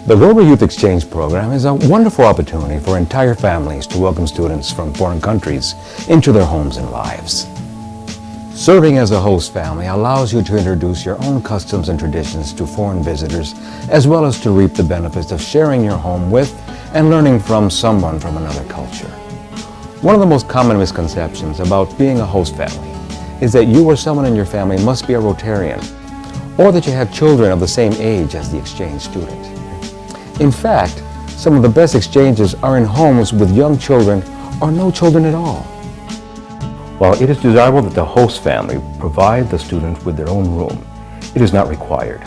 The Rotary Youth Exchange Program is a wonderful opportunity for entire families to welcome students from foreign countries into their homes and lives. Serving as a host family allows you to introduce your own customs and traditions to foreign visitors, as well as to reap the benefits of sharing your home with and learning from someone from another culture. One of the most common misconceptions about being a host family is that you or someone in your family must be a Rotarian, or that you have children of the same age as the exchange student. In fact, some of the best exchanges are in homes with young children or no children at all. While it is desirable that the host family provide the students with their own room, it is not required.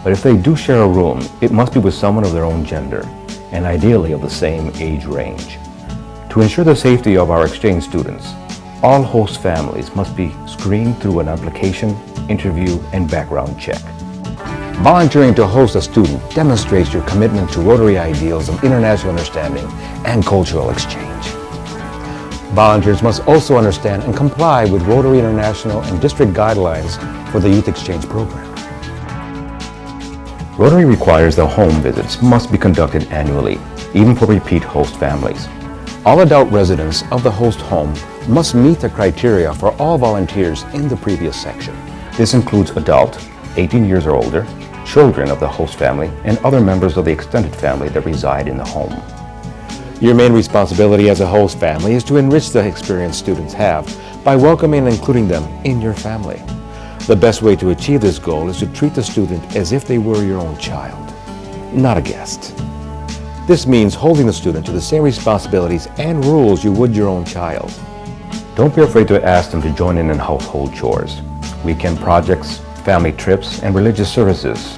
But if they do share a room, it must be with someone of their own gender, and ideally of the same age range. To ensure the safety of our exchange students, all host families must be screened through an application, interview, and background check. Volunteering to host a student demonstrates your commitment to Rotary ideals of international understanding and cultural exchange. Volunteers must also understand and comply with Rotary International and district guidelines for the Youth Exchange Program. Rotary requires that home visits must be conducted annually, even for repeat host families. All adult residents of the host home must meet the criteria for all volunteers in the previous section. This includes adult, 18 years or older, children of the host family, and other members of the extended family that reside in the home. Your main responsibility as a host family is to enrich the experience students have by welcoming and including them in your family. The best way to achieve this goal is to treat the student as if they were your own child, not a guest. This means holding the student to the same responsibilities and rules you would your own child. Don't be afraid to ask them to join in household chores, weekend projects, family trips, and religious services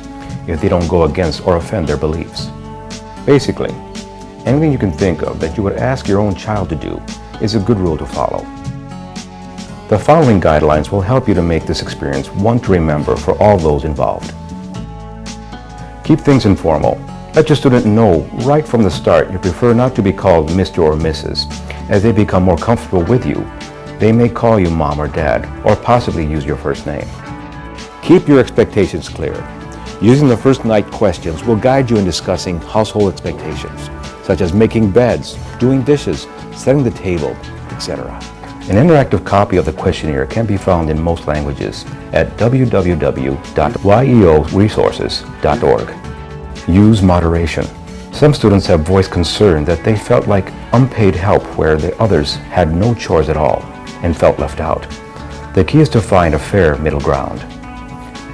if they don't go against or offend their beliefs. Basically, anything you can think of that you would ask your own child to do is a good rule to follow. The following guidelines will help you to make this experience one to remember for all those involved. Keep things informal. Let your student know right from the start you prefer not to be called Mr. or Mrs. As they become more comfortable with you, they may call you Mom or Dad, or possibly use your first name. Keep your expectations clear. Using the first night questions will guide you in discussing household expectations, such as making beds, doing dishes, setting the table, etc. An interactive copy of the questionnaire can be found in most languages at www.yeoresources.org. Use moderation. Some students have voiced concern that they felt like unpaid help where the others had no chores at all and felt left out. The key is to find a fair middle ground.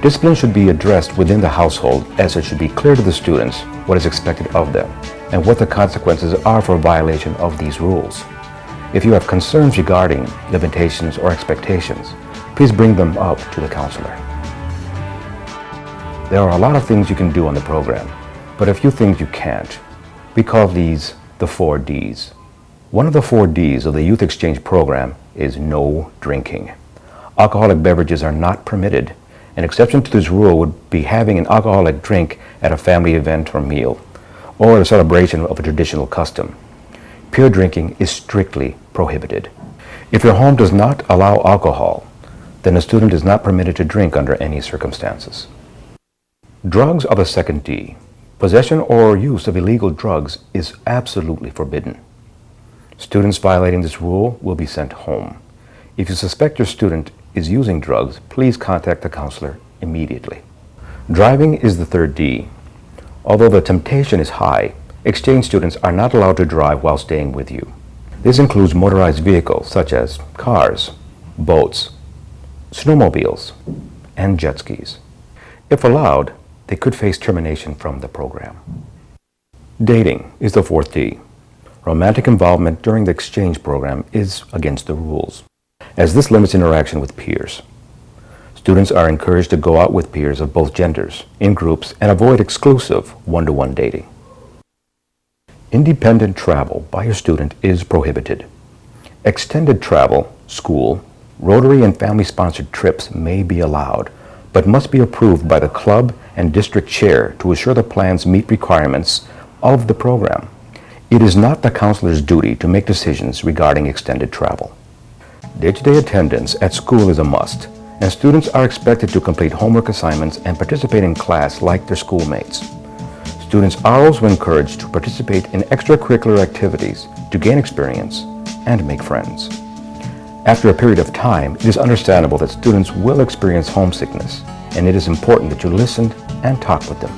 Discipline should be addressed within the household, as it should be clear to the students what is expected of them and what the consequences are for violation of these rules. If you have concerns regarding limitations or expectations, please bring them up to the counselor. There are a lot of things you can do on the program, but a few things you can't. We call these the 4 Ds. One of the 4 Ds of the Youth Exchange Program is no drinking. Alcoholic beverages are not permitted. An exception to this rule would be having an alcoholic drink at a family event or meal, or a celebration of a traditional custom. Pure drinking is strictly prohibited. If your home does not allow alcohol, then a student is not permitted to drink under any circumstances. Drugs are the second D. Possession or use of illegal drugs is absolutely forbidden. Students violating this rule will be sent home. If you suspect your student is using drugs, please contact the counselor immediately. Driving is the third D. Although the temptation is high, exchange students are not allowed to drive while staying with you. This includes motorized vehicles such as cars, boats, snowmobiles, and jet skis. If allowed, they could face termination from the program. Dating is the fourth D. Romantic involvement during the exchange program is against the rules, as this limits interaction with peers. Students are encouraged to go out with peers of both genders, in groups, and avoid exclusive one-to-one dating. Independent travel by your student is prohibited. Extended travel, school, Rotary and family-sponsored trips may be allowed, but must be approved by the club and district chair to assure the plans meet requirements of the program. It is not the counselor's duty to make decisions regarding extended travel. Day-to-day attendance at school is a must, and students are expected to complete homework assignments and participate in class like their schoolmates. Students are also encouraged to participate in extracurricular activities to gain experience and make friends. After a period of time, it is understandable that students will experience homesickness, and it is important that you listen and talk with them.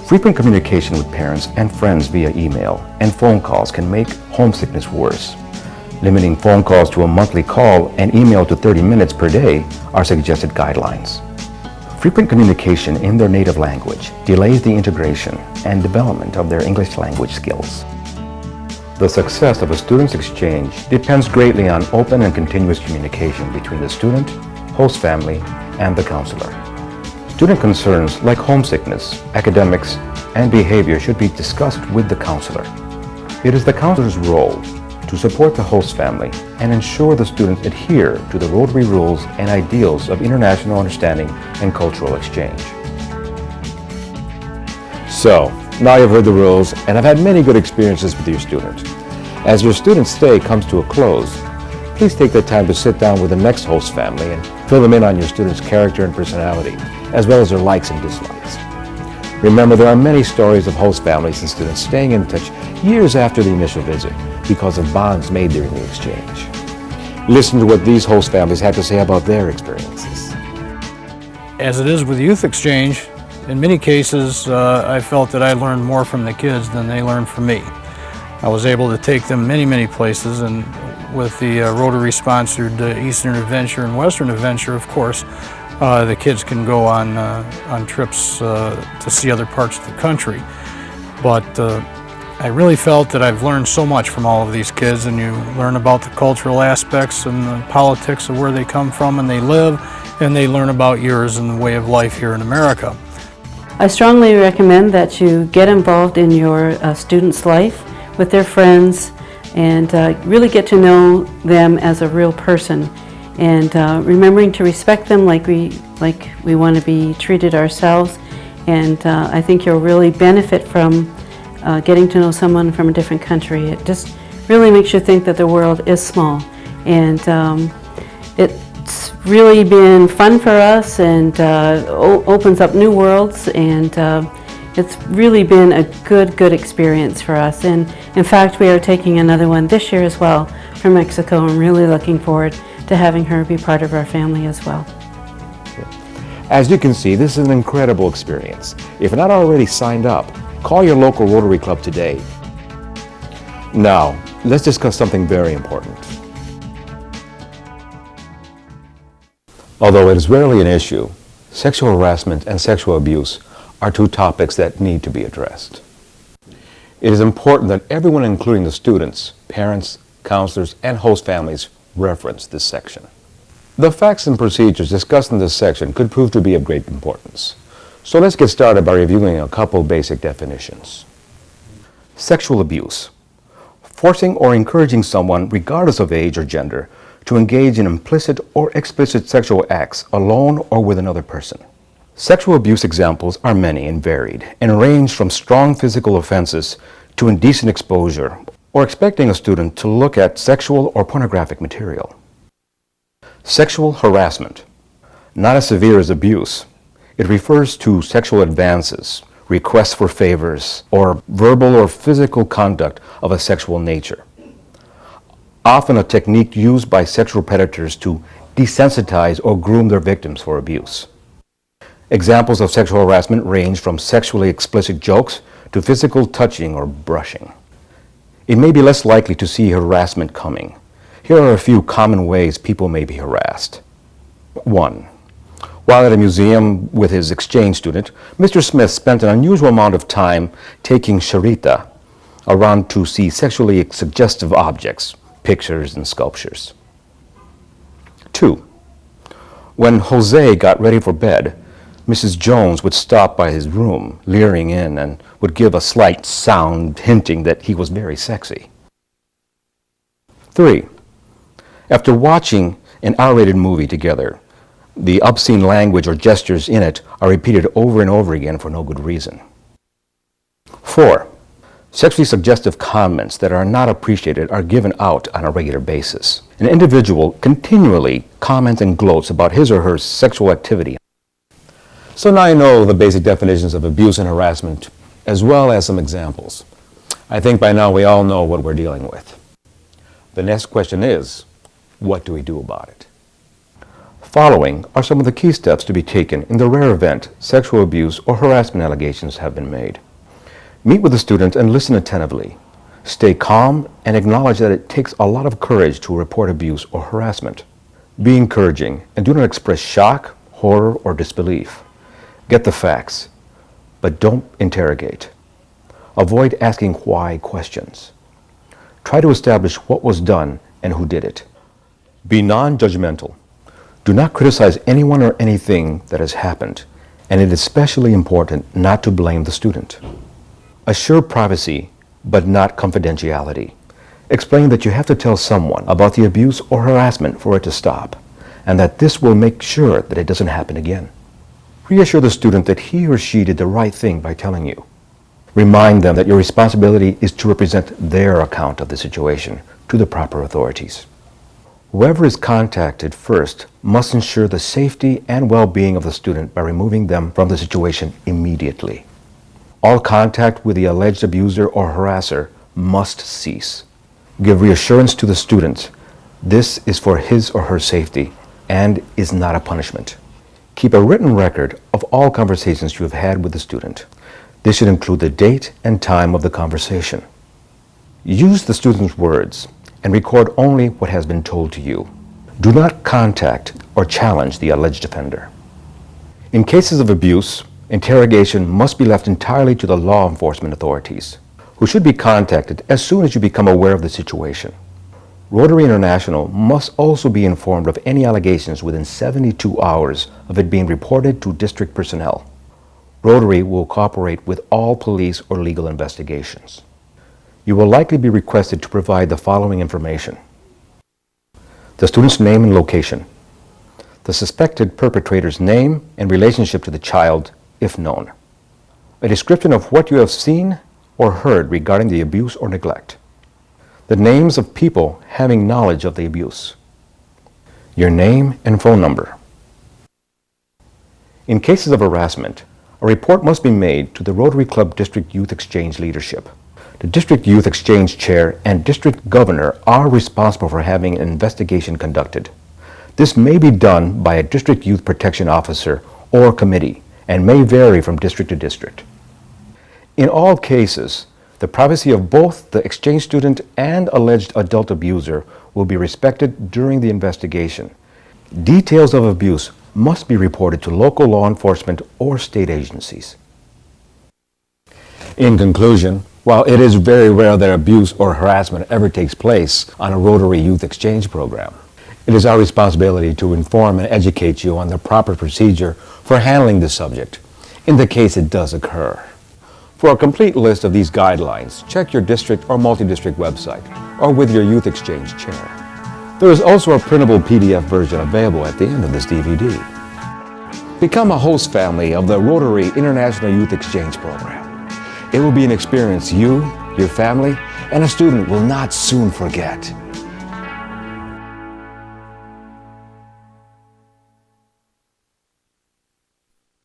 Frequent communication with parents and friends via email and phone calls can make homesickness worse. Limiting phone calls to a monthly call and email to 30 minutes per day are suggested guidelines. Frequent communication in their native language delays the integration and development of their English language skills. The success of a student's exchange depends greatly on open and continuous communication between the student, host family, and the counselor. Student concerns like homesickness, academics, and behavior should be discussed with the counselor. It is the counselor's role to support the host family and ensure the students adhere to the Rotary rules and ideals of international understanding and cultural exchange. So, now you've heard the rules and have had many good experiences with your student. As your student's stay comes to a close, please take the time to sit down with the next host family and fill them in on your student's character and personality, as well as their likes and dislikes. Remember, there are many stories of host families and students staying in touch years after the initial visit because of bonds made during the exchange. Listen to what these host families had to say about their experiences. As it is with youth exchange, in many cases, I felt that I learned more from the kids than they learned from me. I was able to take them many places, and with the Rotary-sponsored Eastern Adventure and Western Adventure, of course, the kids can go on trips to see other parts of the country. But I really felt that I've learned so much from all of these kids, and you learn about the cultural aspects and the politics of where they come from and they live, and they learn about yours and the way of life here in America. I strongly recommend that you get involved in your student's life with their friends and really get to know them as a real person, and remembering to respect them like we want to be treated ourselves. And I think you'll really benefit from getting to know someone from a different country. It just really makes you think that the world is small, and it's really been fun for us, and opens up new worlds, and it's really been a good experience for us. And in fact, we are taking another one this year as well from Mexico. I'm really looking forward to having her be part of our family as well. As you can see, this is an incredible experience. If you're not already signed up, call your local Rotary Club today. Now, let's discuss something very important. Although it is rarely an issue, sexual harassment and sexual abuse are two topics that need to be addressed. It is important that everyone, including the students, parents, counselors, and host families, reference this section. The facts and procedures discussed in this section could prove to be of great importance. So let's get started by reviewing a couple basic definitions. Sexual abuse: forcing or encouraging someone, regardless of age or gender, to engage in implicit or explicit sexual acts alone or with another person. Sexual abuse examples are many and varied, and range from strong physical offenses to indecent exposure or expecting a student to look at sexual or pornographic material. Sexual harassment: not as severe as abuse. It refers to sexual advances, requests for favors, or verbal or physical conduct of a sexual nature. Often a technique used by sexual predators to desensitize or groom their victims for abuse. Examples of sexual harassment range from sexually explicit jokes to physical touching or brushing. It may be less likely to see harassment coming. Here are a few common ways people may be harassed. 1. While at a museum with his exchange student, Mr. Smith spent an unusual amount of time taking Sharita around to see sexually suggestive objects, pictures, and sculptures. 2. When Jose got ready for bed, Mrs. Jones would stop by his room, leering in, and would give a slight sound hinting that he was very sexy. 3. After watching an R-rated movie together, the obscene language or gestures in it are repeated over and over again for no good reason. 4. Sexually suggestive comments that are not appreciated are given out on a regular basis. An individual continually comments and gloats about his or her sexual activity. So now you know the basic definitions of abuse and harassment as well as some examples. I think by now we all know what we're dealing with. The next question is, what do we do about it? Following are some of the key steps to be taken in the rare event sexual abuse or harassment allegations have been made. Meet with the student and listen attentively. Stay calm and acknowledge that it takes a lot of courage to report abuse or harassment. Be encouraging and do not express shock, horror, or disbelief. Get the facts, but don't interrogate. Avoid asking why questions. Try to establish what was done and who did it. Be non-judgmental. Do not criticize anyone or anything that has happened, and it is especially important not to blame the student. Assure privacy, but not confidentiality. Explain that you have to tell someone about the abuse or harassment for it to stop, and that this will make sure that it doesn't happen again. Reassure the student that he or she did the right thing by telling you. Remind them that your responsibility is to represent their account of the situation to the proper authorities. Whoever is contacted first must ensure the safety and well-being of the student by removing them from the situation immediately. All contact with the alleged abuser or harasser must cease. Give reassurance to the student. This is for his or her safety and is not a punishment. Keep a written record of all conversations you have had with the student. This should include the date and time of the conversation. Use the student's words and record only what has been told to you. Do not contact or challenge the alleged offender. In cases of abuse, interrogation must be left entirely to the law enforcement authorities, who should be contacted as soon as you become aware of the situation. Rotary International must also be informed of any allegations within 72 hours of it being reported to district personnel. Rotary will cooperate with all police or legal investigations. You will likely be requested to provide the following information: the student's name and location, the suspected perpetrator's name and relationship to the child, if known, a description of what you have seen or heard regarding the abuse or neglect, the names of people having knowledge of the abuse, your name and phone number. In cases of harassment, a report must be made to the Rotary Club District Youth Exchange leadership. The District Youth Exchange Chair and District Governor are responsible for having an investigation conducted. This may be done by a District Youth Protection Officer or committee and may vary from district to district. In all cases, the privacy of both the exchange student and alleged adult abuser will be respected during the investigation. Details of abuse must be reported to local law enforcement or state agencies. In conclusion, while it is very rare that abuse or harassment ever takes place on a Rotary Youth Exchange program, it is our responsibility to inform and educate you on the proper procedure for handling this subject in the case it does occur. For a complete list of these guidelines, check your district or multi-district website or with your Youth Exchange chair. There is also a printable PDF version available at the end of this DVD. Become a host family of the Rotary International Youth Exchange program. It will be an experience you, your family, and a student will not soon forget.